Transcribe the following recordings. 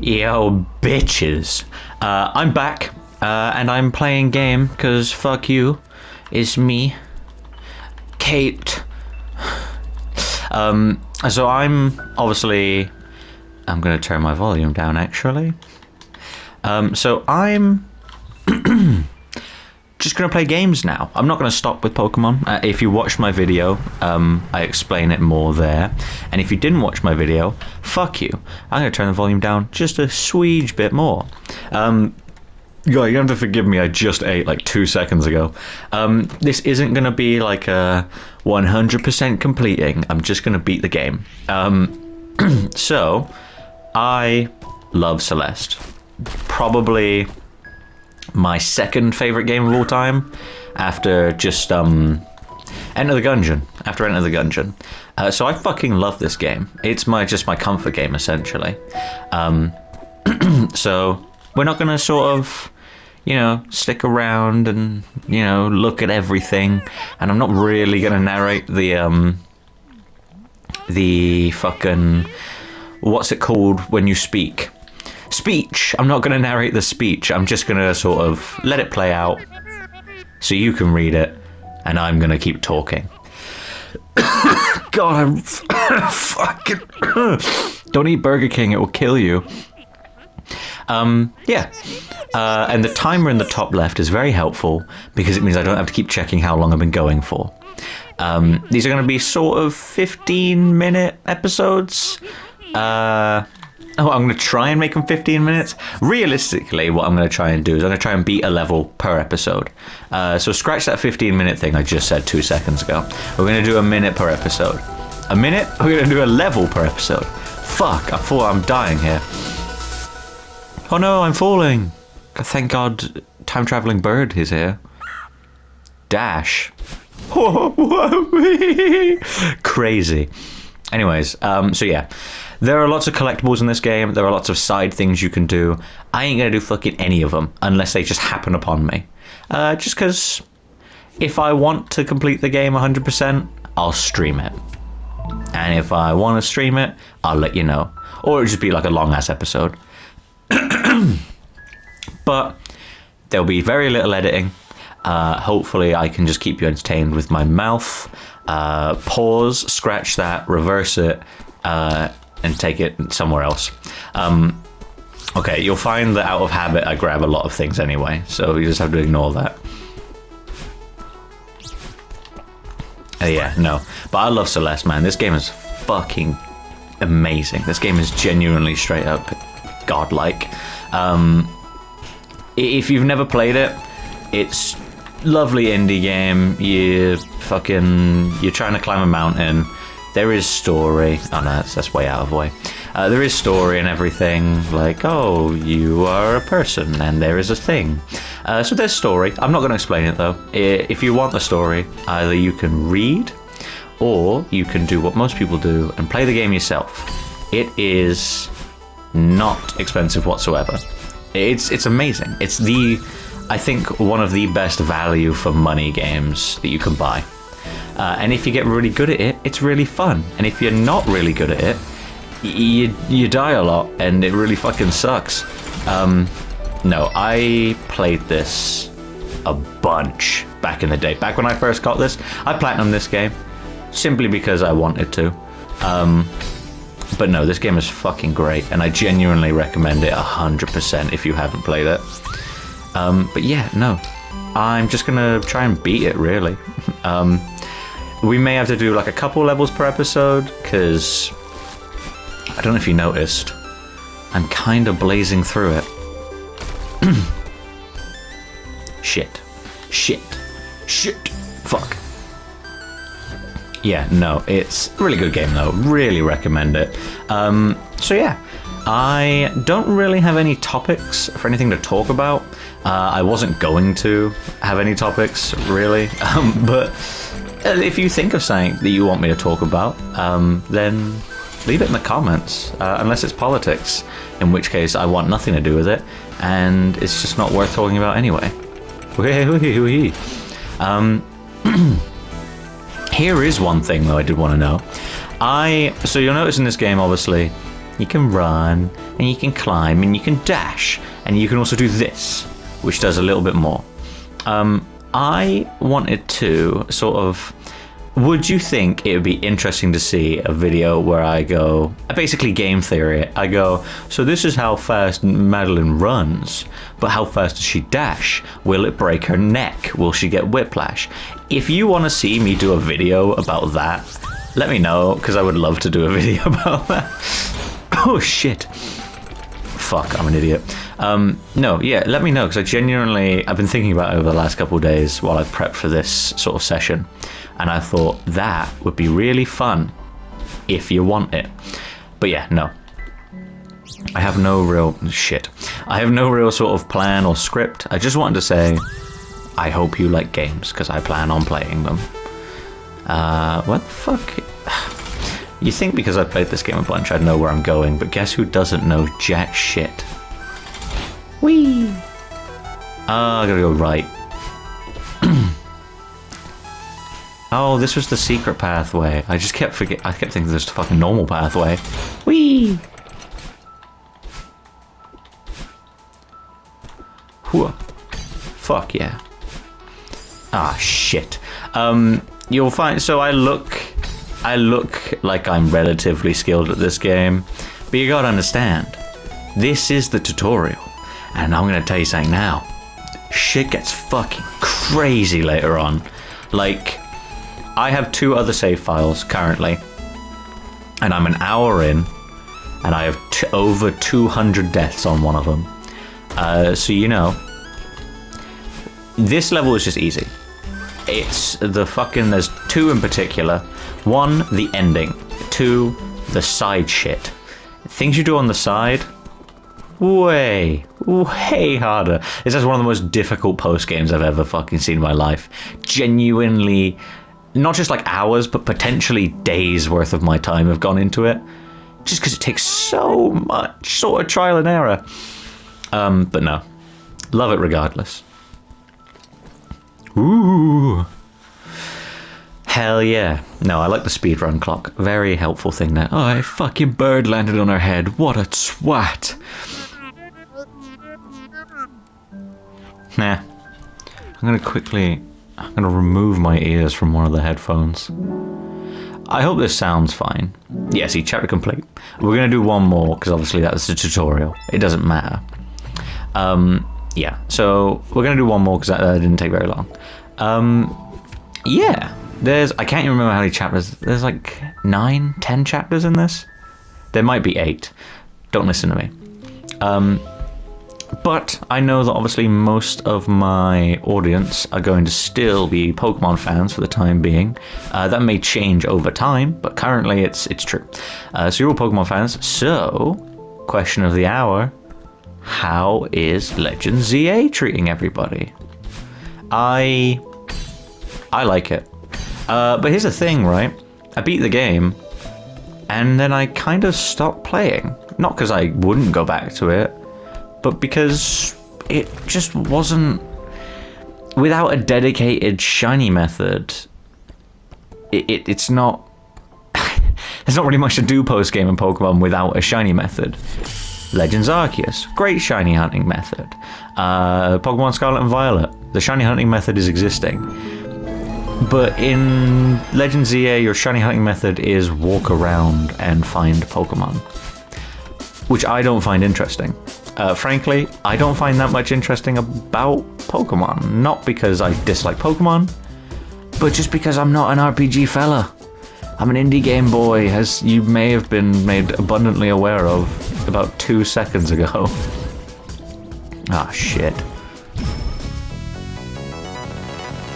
Yo, bitches. I'm back, and I'm playing game, because fuck you. It's me, Kate. So I'm gonna turn my volume down, actually. So I'm just gonna play games now. I'm not gonna stop with Pokemon. If you watched my video, I explain it more there. And if you didn't watch my video, fuck you. I'm gonna turn the volume down just a sweege bit more. You have to forgive me, I just ate like 2 seconds ago. This isn't gonna be like a 100% completing. I'm just gonna beat the game. So, I love Celeste. Probably my second favorite game of all time, after just Enter the Gungeon. So I fucking love this game. It's just my comfort game, essentially. So we're not gonna sort of, stick around and look at everything, and I'm not really gonna narrate the fucking, what's it called when you speak? Speech. I'm not going to narrate the speech. I'm just going to sort of let it play out so you can read it, and I'm going to keep talking. God, I'm fucking... Don't eat Burger King, it will kill you. Yeah. And the timer in the top left is very helpful because it means I don't have to keep checking how long I've been going for. These are going to be sort of 15-minute episodes. I'm going to try and make them 15 minutes. Realistically, what I'm going to try and do is I'm going to try and beat a level per episode. So scratch that 15-minute thing I just said 2 seconds ago. We're going to do a minute per episode. A minute? We're going to do a level per episode. Fuck, I thought I'm dying here. Oh no, I'm falling. Thank God time-traveling bird is here. Dash. Crazy. Anyways, so yeah. There are lots of collectibles in this game. There are lots of side things you can do. I ain't gonna do fucking any of them unless they just happen upon me. Just because if I want to complete the game 100%, I'll stream it. And if I want to stream it, I'll let you know. Or it'll just be like a long-ass episode. But there'll be very little editing. Hopefully I can just keep you entertained with my mouth. Pause, scratch that, reverse it, and take it somewhere else. Okay, you'll find that out of habit I grab a lot of things anyway, so you just have to ignore that. Yeah, no. But I love Celeste, man. This game is fucking amazing. This game is genuinely straight up godlike. If you've never played it, it's lovely indie game. You're trying to climb a mountain. There is story. Oh no, that's way out of the way. There is story and everything. Like, oh, you are a person and there is a thing. So there's story. I'm not going to explain it though. If you want the story, either you can read or you can do what most people do and play the game yourself. It is not expensive whatsoever. It's amazing. It's I think one of the best value for money games that you can buy. And if you get really good at it, it's really fun. And if you're not really good at it, you die a lot, and it really fucking sucks. No, I played this a bunch back in the day. Back when I first got this, I platinumed this game simply because I wanted to. But no, this game is fucking great, and I genuinely recommend it 100% if you haven't played it. But yeah, no, I'm just gonna try and beat it, really. We may have to do like a couple levels per episode, because I don't know if you noticed, I'm kind of blazing through it. Shit. Fuck. Yeah, no, it's a really good game though. Really recommend it. So yeah, I don't really have any topics for anything to talk about. I wasn't going to have any topics, really, but if you think of something that you want me to talk about, then leave it in the comments, unless it's politics, in which case I want nothing to do with it, and it's just not worth talking about anyway. Here is one thing, though, I did want to know. So you'll notice in this game, obviously, you can run, and you can climb, and you can dash, and you can also do this, which does a little bit more. I wanted to sort of... Would you think it would be interesting to see a video where I go, basically game theory it, I go, so this is how fast Madeline runs, but how fast does she dash? Will it break her neck? Will she get whiplash? If you want to see me do a video about that, let me know, because I would love to do a video about that. Oh shit. Fuck, I'm an idiot. No, yeah, let me know, because I've been thinking about it over the last couple of days while I prepped for this sort of session, and I thought that would be really fun if you want it. But yeah, no. I have no real... shit. I have no real sort of plan or script. I just wanted to say, I hope you like games, because I plan on playing them. What the fuck? You think because I played this game a bunch I'd know where I'm going, but guess who doesn't know jack shit? Whee! I gotta go right. Oh, this was the secret pathway. I just kept thinking this was the fucking normal pathway. Whee! Whoa. Fuck yeah. Ah, shit. You'll find... So I look like I'm relatively skilled at this game, but you gotta understand, this is the tutorial, and I'm gonna tell you something now. Shit gets fucking crazy later on. Like, I have 2 other save files currently, and I'm an hour in, and I have over 200 deaths on one of them. So you know, this level is just easy. It's the fucking... There's 2 in particular. 1, the ending. 2, the side shit. Things you do on the side, way harder. This is one of the most difficult post games I've ever fucking seen in my life. Genuinely, not just like hours, but potentially days worth of my time have gone into it. Just because it takes so much sort of trial and error. But no. Love it regardless. Ooh. Hell yeah. No, I like the speedrun clock. Very helpful thing there. Oh, a fucking bird landed on her head. What a twat. Nah. I'm gonna remove my ears from one of the headphones. I hope this sounds fine. Yeah, see, chapter complete. We're gonna do one more, because obviously that's a tutorial. It doesn't matter. Yeah, so we're gonna do one more, because that didn't take very long. Yeah. I can't even remember how many chapters. There's like 9, 10 chapters in this. There might be 8. Don't listen to me. But I know that obviously most of my audience are going to still be Pokemon fans for the time being. That may change over time, but currently it's true. So you're all Pokemon fans. So, question of the hour: how is Legend ZA treating everybody? I like it. But here's the thing, right? I beat the game, and then I kind of stopped playing. Not because I wouldn't go back to it, but because it just wasn't... Without a dedicated shiny method, it's not... There's not really much to do post-game in Pokemon without a shiny method. Legends Arceus, great shiny hunting method. Pokemon Scarlet and Violet, the shiny hunting method is existing. But in Legend ZA, your shiny hunting method is walk around and find Pokemon, which I don't find interesting. Frankly, I don't find that much interesting about Pokemon. Not because I dislike Pokemon, but just because I'm not an RPG fella. I'm an indie game boy, as you may have been made abundantly aware of about 2 seconds ago. Ah, shit.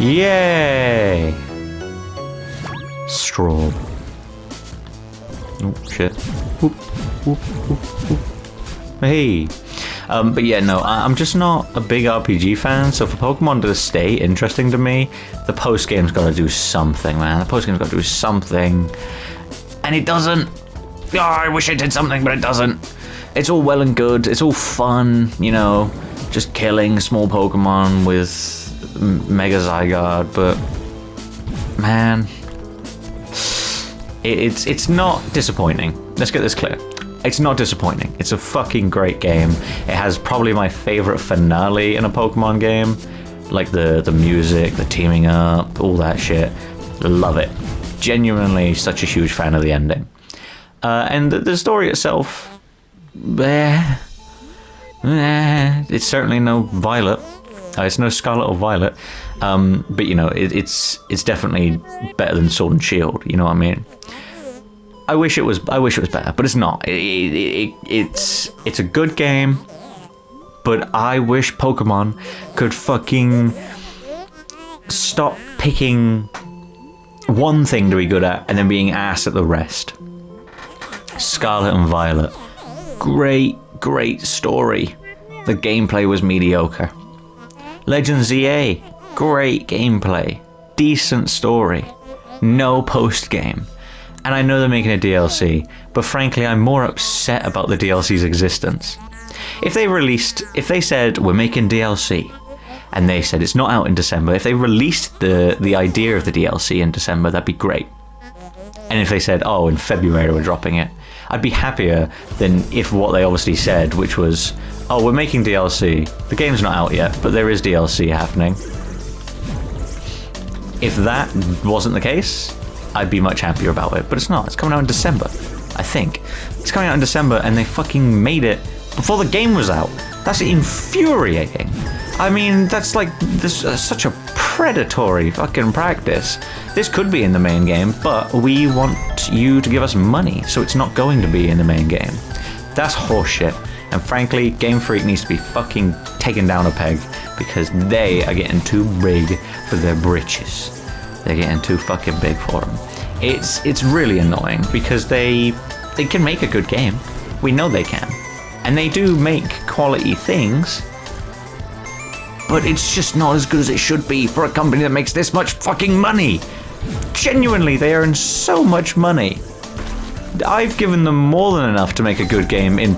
Yay! Straw. Oh, shit. Whoop, whoop, whoop, whoop. Hey! But yeah, no, I'm just not a big RPG fan, so for Pokemon to stay interesting to me, the post-game's gotta do something, man. The post-game's gotta do something. And it doesn't. Oh, I wish it did something, but it doesn't. It's all well and good, it's all fun, you know, just killing small Pokemon with Mega Zygarde, but man, it's not disappointing. Let's get this clear. It's not disappointing. It's a fucking great game. It has probably my favorite finale in a Pokemon game. Like the music, the teaming up, all that shit. Love it. Genuinely such a huge fan of the ending. And the story itself, it's certainly no Violet. It's no Scarlet or Violet. But you know, it's definitely better than Sword and Shield. You know what I mean? I wish it was better, but it's not. It's a good game, but I wish Pokemon could fucking stop picking one thing to be good at and then being ass at the rest. Scarlet and Violet, great story. The gameplay was mediocre. Legends ZA, great gameplay, decent story, no post game. And I know they're making a DLC, but frankly I'm more upset about the DLC's existence. If they said we're making DLC, and they said it's not out in December, if they released the idea of the DLC in December, that'd be great. And if they said, oh, in February we're dropping it, I'd be happier than if what they obviously said, which was, oh, we're making DLC, the game's not out yet, but there is DLC happening. If that wasn't the case, I'd be much happier about it, but it's not. It's coming out in December, I think. It's coming out in December, and they fucking made it before the game was out. That's infuriating. I mean, that's like such a predatory fucking practice. This could be in the main game, but we want you to give us money, so it's not going to be in the main game. That's horseshit. And frankly, Game Freak needs to be fucking taken down a peg, because they are getting too big for their britches. They're getting too fucking big for them. It's really annoying, because they can make a good game. We know they can. And they do make quality things, but it's just not as good as it should be for a company that makes this much fucking money. Genuinely, they earn so much money. I've given them more than enough to make a good game in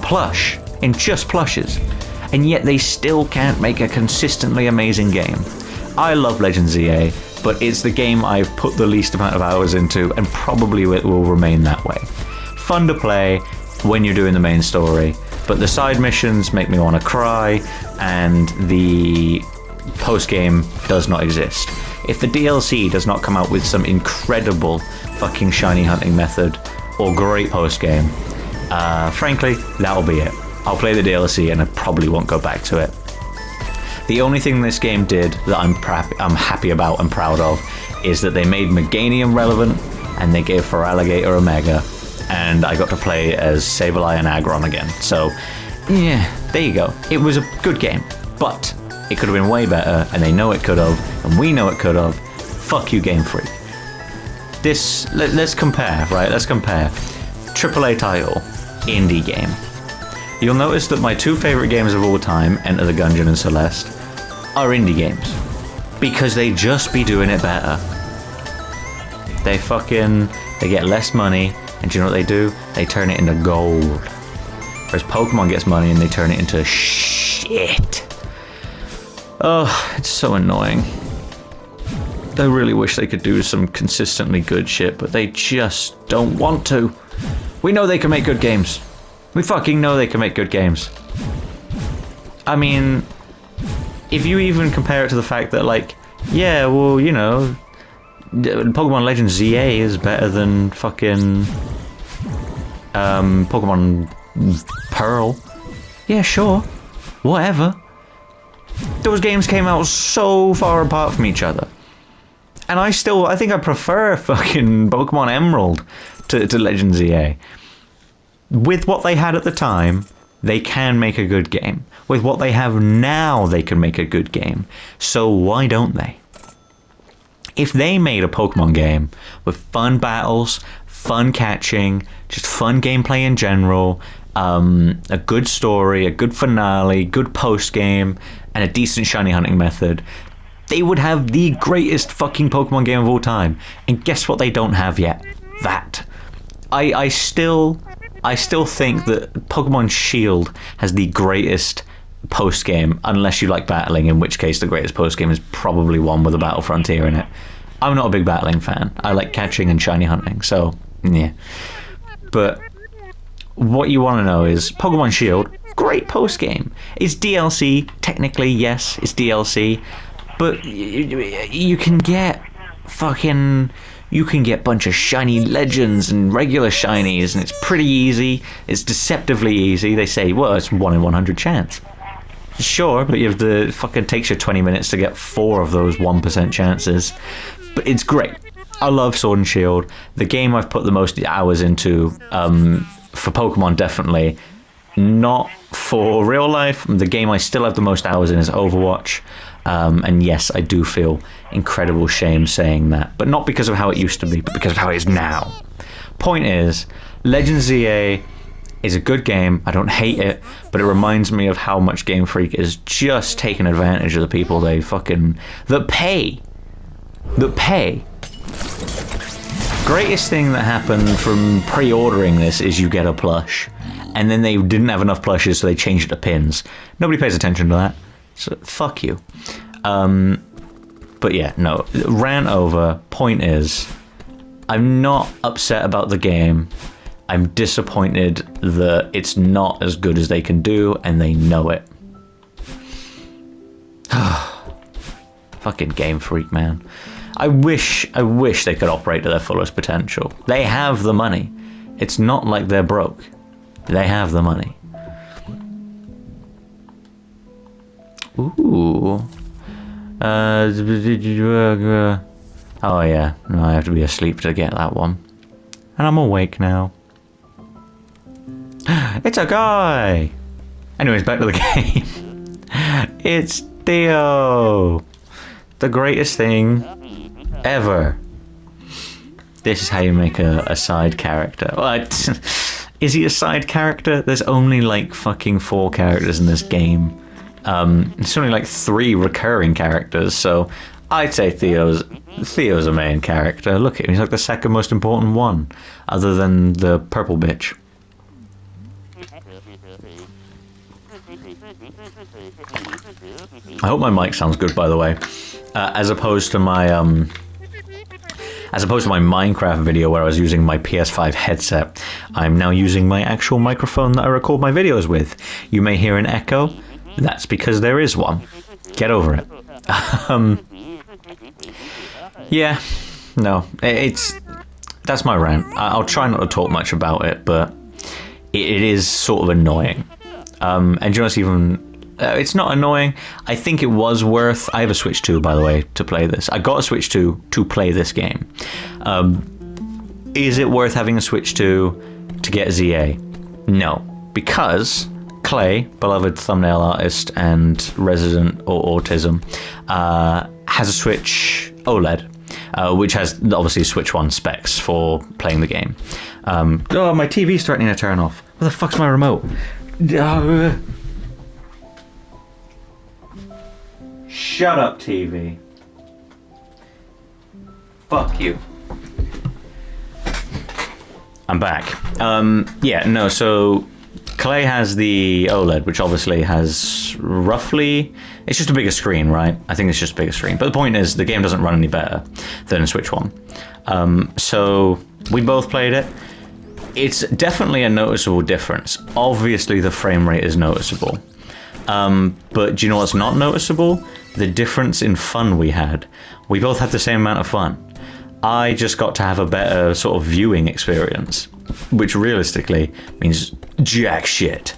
just plushes, and yet they still can't make a consistently amazing game. I love Legends ZA, but it's the game I've put the least amount of hours into, and probably it will remain that way. Fun to play when you're doing the main story, but the side missions make me want to cry, and the post-game does not exist. If the DLC does not come out with some incredible fucking shiny hunting method or great post-game, frankly, that'll be it. I'll play the DLC and I probably won't go back to it. The only thing this game did that I'm happy about and proud of is that they made Meganium relevant, and they gave Feraligatr a Mega, and I got to play as Sableye and Aggron again. So, yeah, there you go. It was a good game, but it could have been way better, and they know it could have, and we know it could have. Fuck you, Game Freak. Let's compare, right? Let's compare. AAA title, indie game. You'll notice that my two favorite games of all time, Enter the Gungeon and Celeste, are indie games. Because they just be doing it better. They get less money, and do you know what they do? They turn it into gold. Whereas Pokemon gets money and they turn it into shit. Oh, it's so annoying. I really wish they could do some consistently good shit, but they just don't want to. We know they can make good games. We fucking know they can make good games. I mean, if you even compare it to the fact that, like, yeah, well, you know, Pokemon Legends ZA is better than fucking Pokemon Pearl. Yeah, sure. Whatever. Those games came out so far apart from each other. And I think I prefer fucking Pokemon Emerald to Legends ZA. With what they had at the time, they can make a good game. With what they have now, they can make a good game. So why don't they? If they made a Pokemon game with fun battles, fun catching, just fun gameplay in general, a good story, a good finale, good post-game, and a decent shiny hunting method, they would have the greatest fucking Pokemon game of all time. And guess what they don't have yet? That. I still think that Pokemon Shield has the greatest post-game, unless you like battling, in which case the greatest post-game is probably one with a Battle Frontier in it. I'm not a big battling fan. I like catching and shiny hunting, so, yeah. But what you want to know is Pokemon Shield, great post-game. It's DLC, technically, yes, it's DLC, but you can get you can get a bunch of shiny legends and regular shinies, and it's pretty easy. It's deceptively easy. They say, well, it's 1 in 100 chance. Sure, but you have takes you 20 minutes to get 4 of those 1% chances. But it's great. I love Sword and Shield. The game I've put the most hours into, for Pokemon definitely. Not for real life. The game I still have the most hours in is Overwatch. And yes, I do feel incredible shame saying that. But not because of how it used to be, but because of how it is now. Point is, Legends ZA is a good game. I don't hate it, but it reminds me of how much Game Freak is just taking advantage of the people that pay. Greatest thing that happened from pre-ordering this is you get a plush. And then they didn't have enough plushes, so they changed it to pins. Nobody pays attention to that. So, fuck you. But yeah, no. Rant over. Point is, I'm not upset about the game. I'm disappointed that it's not as good as they can do, and they know it. Fucking Game Freak, man. I wish they could operate to their fullest potential. They have the money. It's not like they're broke. They have the money. Ooh. Oh yeah, no, I have to be asleep to get that one. And I'm awake now. It's a guy! Anyways, back to the game. It's Theo! The greatest thing ever. This is how you make a side character. What? Is he a side character? There's only like fucking 4 characters in this game. It's only like 3 recurring characters, so I'd say Theo's a main character. Look at him, he's like the second most important one, other than the purple bitch. I hope my mic sounds good, by the way, as opposed to my Minecraft video where I was using my PS5 headset. I'm now using my actual microphone that I record my videos with. You may hear an echo. That's because there is one. Get over it. Yeah, no, that's my rant. I'll try not to talk much about it, but it is sort of annoying. And you know what's even... it's not annoying. I think it was worth... I have a Switch 2, by the way, to play this. I got a Switch 2 to play this game. Is it worth having a Switch 2 to get ZA? No, because Clay, beloved thumbnail artist and resident autism, has a Switch OLED, which has obviously Switch 1 specs for playing the game. Oh, my TV's starting to turn off. Where the fuck's my remote? Shut up, TV. Fuck you. I'm back. Yeah, no, so Clay has the OLED, which obviously has roughly... It's just a bigger screen, right? I think it's just a bigger screen. But the point is, the game doesn't run any better than a Switch 1. So we both played it. It's definitely a noticeable difference. Obviously, the frame rate is noticeable. But do you know what's not noticeable? The difference in fun we had. We both had the same amount of fun. I just got to have a better sort of viewing experience, which realistically means jack shit.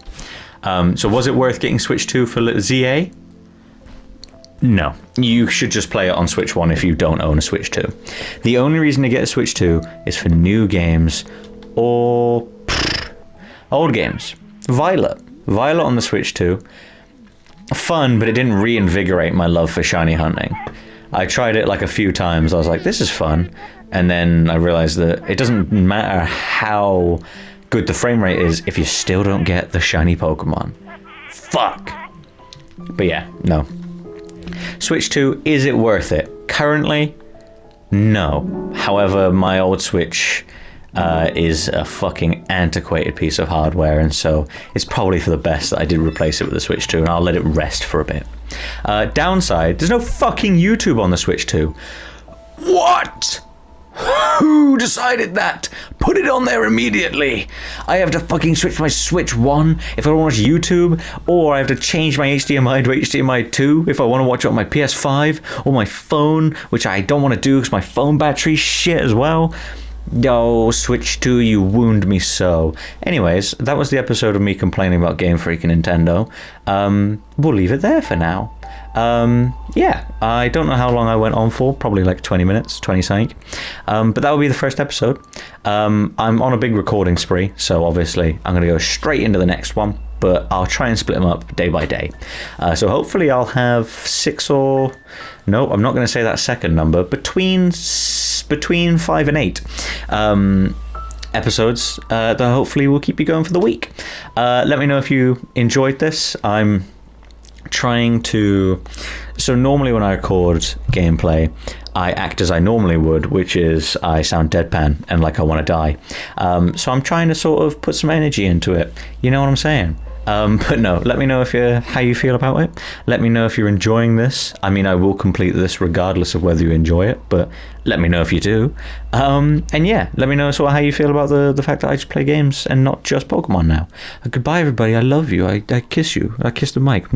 So was it worth getting Switch 2 for ZA? No. You should just play it on Switch 1 if you don't own a Switch 2. The only reason to get a Switch 2 is for new games or old games. Violet on the Switch 2. Fun, but it didn't reinvigorate my love for shiny hunting. I tried it like a few times. I was like, this is fun. And then I realized that it doesn't matter how good the frame rate is if you still don't get the shiny Pokemon. Fuck. But yeah, no. Switch 2, is it worth it? Currently, no. However, my old Switch is a fucking antiquated piece of hardware, and so it's probably for the best that I did replace it with the Switch 2, and I'll let it rest for a bit. Downside, there's no fucking YouTube on the Switch 2. What? Who decided that? Put it on there immediately. I have to fucking switch my Switch 1 if I want to watch YouTube, or I have to change my HDMI to HDMI 2 if I want to watch it on my PS5 or my phone, which I don't want to do because my phone battery's shit as well. Oh, Switch 2, you wound me so. Anyways, that was the episode of me complaining about Game Freak and Nintendo. We'll leave it there for now. Yeah, I don't know how long I went on for, probably like 20 minutes, 20 something. But that will be the first episode. I'm on a big recording spree, so obviously I'm going to go straight into the next one, but I'll try and split them up day by day. So hopefully I'll have 6 or... No, I'm not going to say that second number. Between 5 and 8 episodes that hopefully will keep you going for the week. Let me know if you enjoyed this. I'm trying to... So normally when I record gameplay, I act as I normally would, which is I sound deadpan and like I want to die. So I'm trying to sort of put some energy into it. You know what I'm saying? But no, let me know how you feel about it. Let me know if you're enjoying this. I mean, I will complete this regardless of whether you enjoy it, but let me know if you do. And yeah, let me know sort of how you feel about the fact that I just play games and not just Pokemon now. Goodbye, everybody. I love you. I kiss you. I kiss the mic.